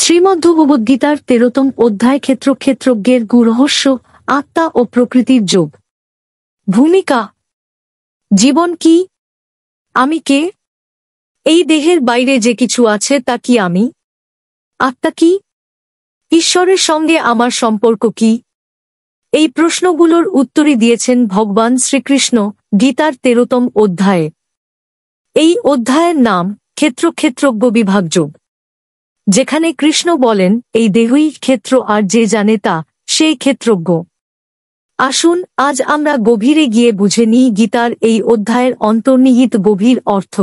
শ্রীমদ্ভগবদ্গীতার 13তম অধ্যায় ক্ষেত্রজ্ঞের গুরহস্য, আত্মা ও প্রকৃতির যোগ। ভূমিকা। জীবন কি? আমি কে? এই দেহের বাইরে যে কিছু আছে তা কি আমি? আত্মা কি? ঈশ্বরের সঙ্গে আমার সম্পর্ক কি? এই প্রশ্নগুলোর উত্তরই দিয়েছেন ভগবান শ্রীকৃষ্ণ গীতার 13তম অধ্যায়ে। এই অধ্যায়ের নাম ক্ষেত্রজ্ঞ বিভাগযোগ, যেখানে কৃষ্ণ বলেন এই দেহই ক্ষেত্র, আর যে জানে তা সেই ক্ষেত্রজ্ঞ। আসুন আজ আমরা গভীরে গিয়ে বুঝে নিই গীতার এই অধ্যায়ের অন্তর্নিহিত গভীর অর্থ।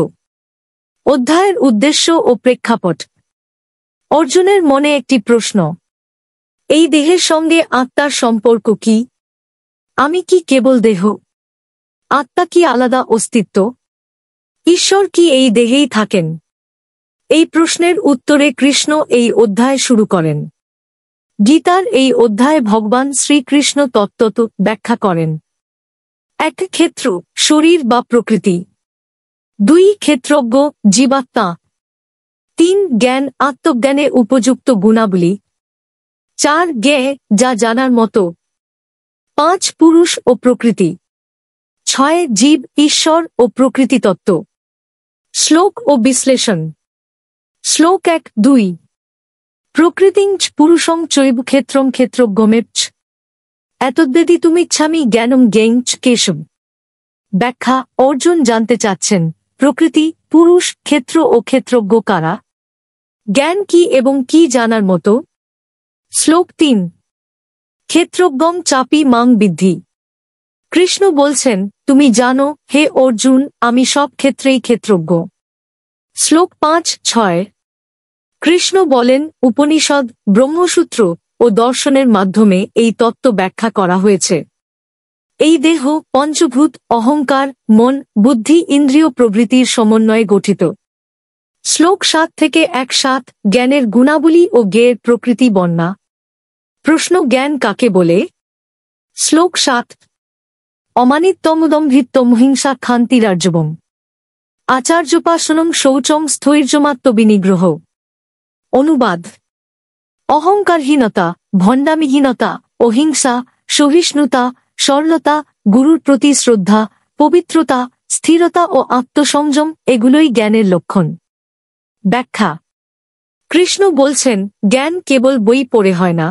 অধ্যায়ের উদ্দেশ্য ও প্রেক্ষাপট। অর্জুনের মনে একটি প্রশ্ন, এই দেহের সঙ্গে আত্মার সম্পর্ক কি? আমি কি কেবল দেহ? আত্মা কি আলাদা অস্তিত্ব? ঈশ্বর কি এই দেহেই থাকেন? এই প্রশ্নের উত্তরে কৃষ্ণ এই অধ্যায় শুরু করেন। গীতার এই অধ্যায়ে ভগবান শ্রীকৃষ্ণ তত্ত্বত ব্যাখ্যা করেন। 1. ক্ষেত্র, শরীর বা প্রকৃতি। 2. ক্ষেত্রজ্ঞ, জীবাত্মা। 3. জ্ঞান, আত্মজ্ঞানে উপযুক্ত গুণাবলী। 4. জ্ঞেয়, যা জানার মতো। 5. পুরুষ ও প্রকৃতি। 6. জীব, ঈশ্বর ও প্রকৃতিতত্ত্ব। শ্লোক ও বিশ্লেষণ। শ্লোক 1-2। প্রকৃতিং পুরুষং চৈব ক্ষেত্রং ক্ষেত্রজ্ঞমেচ্ছ এতদ্বেদি তুমিচ্ছামি জ্ঞানম জ্ঞেয়ং কেশব। ব্যাখ্যা। অর্জুন জানতে চাচ্ছেন প্রকৃতি, পুরুষ, ক্ষেত্র ও ক্ষেত্রজ্ঞ কারা? জ্ঞান কি এবং কি জানার মতো? শ্লোক 3। ক্ষেত্রজ্ঞং চাপি মাং বিদ্ধি। কৃষ্ণ বলছেন, তুমি জানো হে অর্জুন, আমি সব ক্ষেত্রেই ক্ষেত্রজ্ঞ। শ্লোক 5-6। কৃষ্ণ বলেন, উপনিষদ, ব্রহ্মসূত্র ও দর্শনের মাধ্যমে এই তত্ত্ব ব্যাখ্যা করা হয়েছে। এই দেহ পঞ্চভূত, অহংকার, মন, বুদ্ধি, ইন্দ্রিয় প্রভৃতির সমন্বয়ে গঠিত। শ্লোক 7-1-7। জ্ঞানের গুণাবলী ও জ্ঞেয়ের প্রকৃতি বর্ণনা। প্রশ্ন, জ্ঞান কাকে বলে? শ্লোক 7। অমানিত্যমদম্ভিত্তমহিংসা ক্ষান্তিরার্জবম আচার্যোপাসনম শৌচম স্থৈর্যমাত্মবিনিগ্রহ। অনুবাদ। অহংকারহীনতা, ভণ্ডামিহীনতা, অহিংসা, সহিষ্ণুতা, সরলতা, গুরুর প্রতি শ্রদ্ধা, পবিত্রতা, স্থিরতা ও আত্মসংযম এগুলোই জ্ঞানের লক্ষণ। ব্যাখ্যা। কৃষ্ণ বলছেন, জ্ঞান কেবল বই পড়ে হয় না।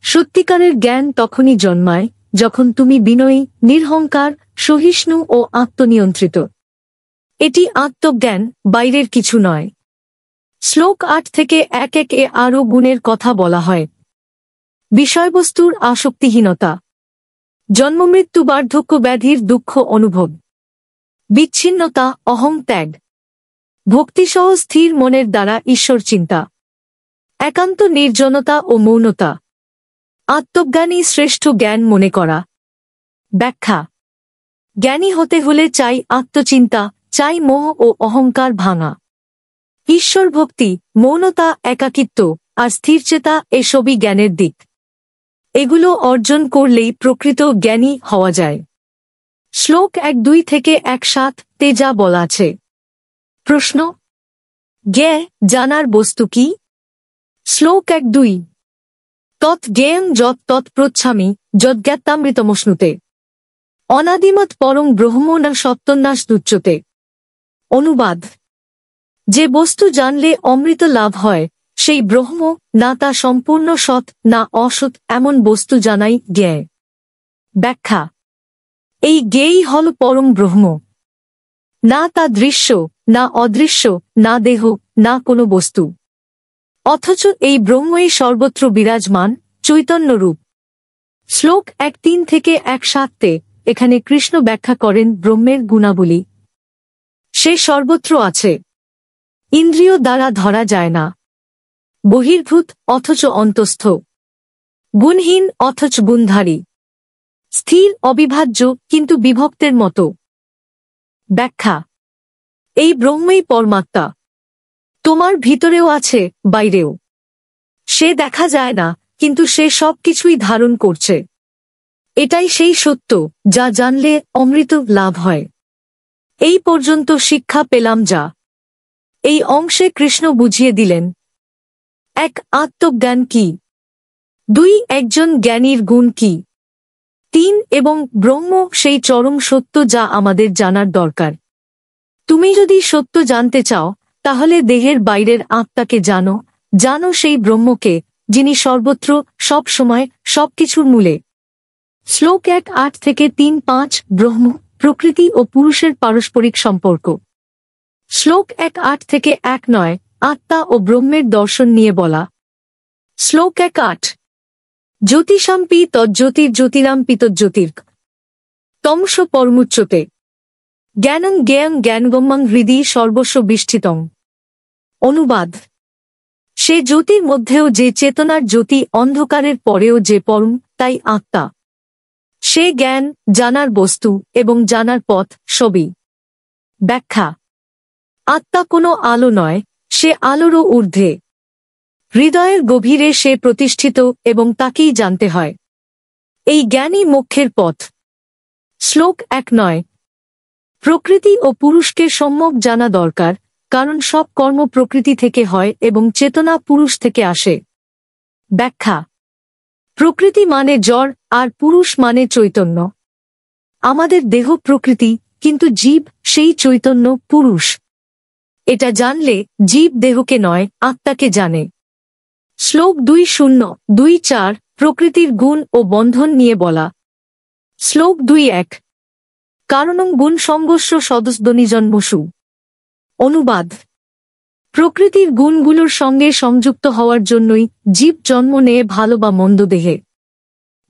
সত্যিকারের জ্ঞান তখনই জন্মায় যখন তুমি বিনয়ী, নিরহংকার, সহিষ্ণু ও আত্মনিয়ন্ত্রিত। এটি আত্মজ্ঞান, বাইরের কিছু নয়। শ্লোক 8-1-1 আরও গুণের কথা বলা হয়। বিষয়বস্তুর আসক্তিহীনতা, জন্মমৃত্যু, বার্ধক্য, ব্যাধির দুঃখ অনুভব, বিচ্ছিন্নতা, অহং ত্যাগ, ভক্তিসহ স্থির মনের দ্বারা ঈশ্বর চিন্তা, একান্ত নির্জনতা ও মৌনতা, আত্মজ্ঞানী শ্রেষ্ঠ জ্ঞান মনে করা। ব্যাখ্যা। জ্ঞানী হতে হলে চাই আত্মচিন্তা, চাই মোহ ও অহংকার ভাঙা। ঈশ্বর ভক্তি, মৌনতা, একাকিত্ব আর স্থিরচেতা এসবই জ্ঞানের দিক। এগুলো অর্জন করলেই প্রকৃত জ্ঞানী হওয়া যায়। শ্লোক 1-2-1-7 যা বলা আছে। প্রশ্ন, জ্ঞেয়, জানার বস্তু কি? শ্লোক 1-2। তৎ জ্ঞেয়ং যৎ তৎ প্রচ্ছামি যজ্ঞাত্মামৃতমশ্নুতে অনাদিমৎ পরং ব্রহ্ম না সত্যন্যাস দুচ্যতে। অনুবাদ। যে বস্তু জানলে অমৃত লাভ হয় সেই ব্রহ্ম, না তা সম্পূর্ণ সৎ না অসৎ এমন বস্তু জানাই জ্ঞেয়। ব্যাখ্যা। এই জ্ঞেয়ই হল পরম ব্রহ্ম। না তা দৃশ্য, না অদৃশ্য, না দেহ, না কোনো বস্তু। অথচ এই ব্রহ্মই সর্বত্র বিরাজমান, চৈতন্যরূপ। শ্লোক 1-3-1-7 এখানে কৃষ্ণ ব্যাখ্যা করেন ব্রহ্মের গুণাবলী। সে সর্বত্র আছে, ইন্দ্রিয় দ্বারা ধরা যায় না, বহির্ভূত অথচ অন্তস্থ, গুণহীন অথচ গুণধারী, স্থির অবিভাজ্য কিন্তু বিভক্তের মতো। ব্যাখ্যা। এই ব্রহ্মই পরমাত্মা। তোমার ভিতরেও আছে, বাইরেও। সে দেখা যায় না, কিন্তু সে সবকিছুই ধারণ করছে। এটাই সেই সত্য যা জানলে অমৃত লাভ হয়। এই পর্যন্ত শিক্ষা পেলাম যা। এই অংশে কৃষ্ণ বুঝিয়ে দিলেন এক আত্মজ্ঞান কি? 2 একজন জ্ঞানীর গুণ কি? 3 এবং ব্রহ্ম সেই চরম সত্য যা আমাদের জানার দরকার। তুমি যদি সত্য জানতে চাও তাহলে দেহের বাইরের আত্মাকে জানো, জানো সেই ব্রহ্মকে যিনি সর্বত্র সব সময় সবকিছুর মূলে। শ্লোক 1:8 থেকে 3:5 ব্রহ্ম, প্রকৃতি ও পুরুষের পারস্পরিক সম্পর্ক। শ্লোক 1:8 থেকে 1:9 আত্মা ও ব্রহ্মের দর্শন নিয়ে বলা। শ্লোক 1:8 জ্যোতিষাম্পি তজ্জ্যোতির্জ্যোতিরাম্পি তজ্জ্যোতির্গ তমস পরমুচ্যতে জ্ঞানং জ্ঞেয়ং জ্ঞানগম্যং হৃদি সর্বস্ব বিষ্ঠিতং। অনুবাদ: সে জ্যোতির মধ্যেও যে চেতনার জ্যোতি, অন্ধকারের পরেও যে পরম, তাই আত্মা। সে জ্ঞান, জানার বস্তু এবং জানার পথ সবই। ব্যাখ্যা: আত্মা কোনো আলো নয়, সে আলোরও ঊর্ধ্বে। হৃদয়ের গভীরে সে প্রতিষ্ঠিত এবং তাকেই জানতে হয়। এই জ্ঞানই মোক্ষের পথ। শ্লোক 1:9 প্রকৃতি ও পুরুষকে সম্যক জানা দরকার, কারণ সব কর্ম প্রকৃতি থেকে হয় এবং চেতনা পুরুষ থেকে আসে। ব্যাখ্যা: প্রকৃতি মানে জড় আর পুরুষ মানে চৈতন্য। আমাদের দেহ প্রকৃতি, কিন্তু জীব সেই চৈতন্য পুরুষ। এটা জানলে জীব দেহকে নয়, আত্মাকে জানে। শ্লোক 2:0-2:4 প্রকৃতির গুণ ও বন্ধন নিয়ে বলা। শ্লোক 2:1 কারণং গুণ সঙ্গস্য সদস্যনিজন্মসু। অনুবাদ: প্রকৃতির গুণগুলোর সঙ্গে সংযুক্ত হওয়ার জন্যই জীব জন্ম নেয়, ভালো বা মন্দ দেহে।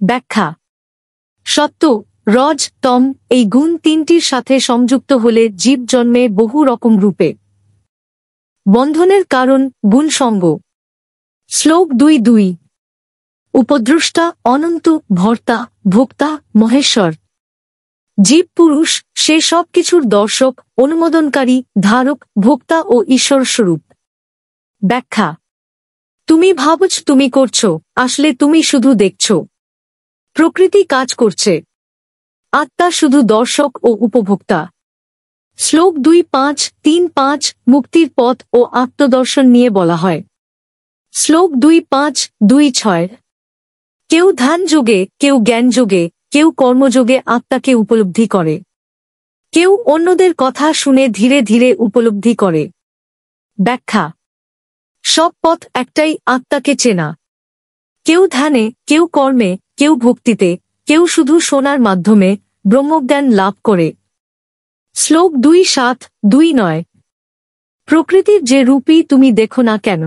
ব্যাখ্যা: সত্য, রজ, তম এই গুণ তিনটির সাথে সংযুক্ত হলে জীব জন্মে বহু রকম রূপে। বন্ধনের কারণ গুণসঙ্গ। শ্লোক 2:2 উপদ্রষ্টা, অনন্ত, ভর্তা, ভোক্তা, মহেশ্বর। জীব পুরুষ, সে সব কিছুর দর্শক, অনুমোদনকারী, ধারক, ভোক্তা ও ঈশ্বরস্বরূপ। ব্যাখ্যা: তুমি ভাবছ তুমি করছ, আসলে তুমি শুধু দেখছ। প্রকৃতি কাজ করছে, আত্মা শুধু দর্শক ও উপভোক্তা। শ্লোক 2:5-3:5 মুক্তির পথ ও আত্মদর্শন নিয়ে বলা হয়। শ্লোক 2:5-2:6 কেউ ধ্যান যোগে, কেউ জ্ঞান যোগে, কেউ কর্মযোগে আত্মাকে উপলব্ধি করে, কেউ অন্যদের কথা শুনে ধীরে ধীরে উপলব্ধি করে। ব্যাখ্যা: সব পথ একটাই, আত্মাকে চেনা। কেউ ধ্যানে, কেউ কর্মে, কেউ ভক্তিতে, কেউ শুধু শোনার মাধ্যমে ব্রহ্মজ্ঞান লাভ করে। শ্লোক 2:7-2:9 প্রকৃতির যে রূপই তুমি দেখো না কেন,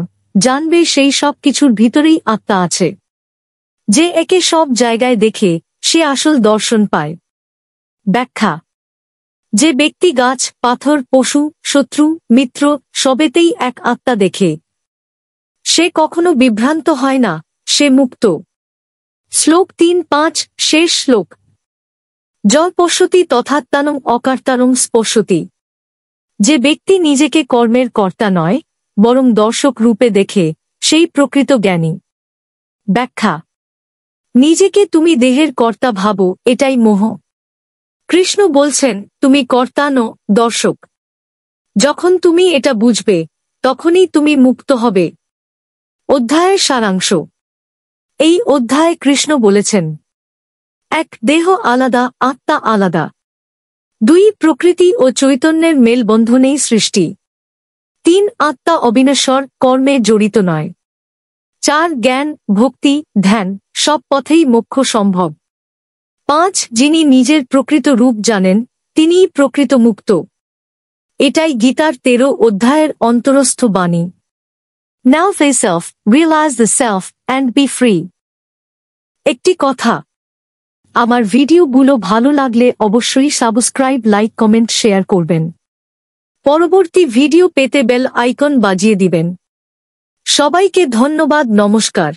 জানবে সেই সব কিছুর ভিতরেই আত্মা আছে। যে একে সব জায়গায় দেখে সে আসল দর্শন পায়। ব্যাখ্যা: যে ব্যক্তি গাছ, পাথর, পশু, শত্রু, মিত্র সবেতেই এক আত্মা দেখে, সে কখনো বিভ্রান্ত হয় না, সে মুক্ত। শ্লোক 3:5 শেষ শ্লোক জল পশ্যতি তথাত্মানং অকর্তারং স্পশ্যতি। যে ব্যক্তি নিজেকে কর্মের কর্তা নয়, বরং দর্শক রূপে দেখে, সেই প্রকৃত জ্ঞানী। ব্যাখ্যা: নিজেকে তুমি দেহের কর্তা ভাবো, এটাই মোহ। কৃষ্ণ বলছেন, তুমি কর্তা নও, দর্শক। যখন তুমি এটা বুঝবে, তখনই তুমি মুক্ত হবে। অধ্যায়ের সারাংশ। এই অধ্যায়ে কৃষ্ণ বলেছেন: 1 দেহ আলাদা, আত্মা আলাদা। 2 প্রকৃতি ও চৈতন্যের মেলবন্ধনেই সৃষ্টি। 3 আত্মা অবিনশ্বর, কর্মে জড়িত নয়। 4 জ্ঞান, ভক্তি, ধ্যান সব পথেই মোক্ষ সম্ভব। 5 যিনি নিজের প্রকৃত রূপ জানেন, তিনিই প্রকৃত মুক্ত। এটাই গীতার 13 অধ্যায়ের অন্তরস্থ বাণী। Now face self, realize the self, and be free. একটি কথা, আমার ভিডিওগুলো ভালো লাগলে অবশ্যই সাবস্ক্রাইব, লাইক, কমেন্ট, শেয়ার করবেন। পরবর্তী ভিডিও পেতে বেল আইকন বাজিয়ে দিবেন। সবাইকে ধন্যবাদ, নমস্কার।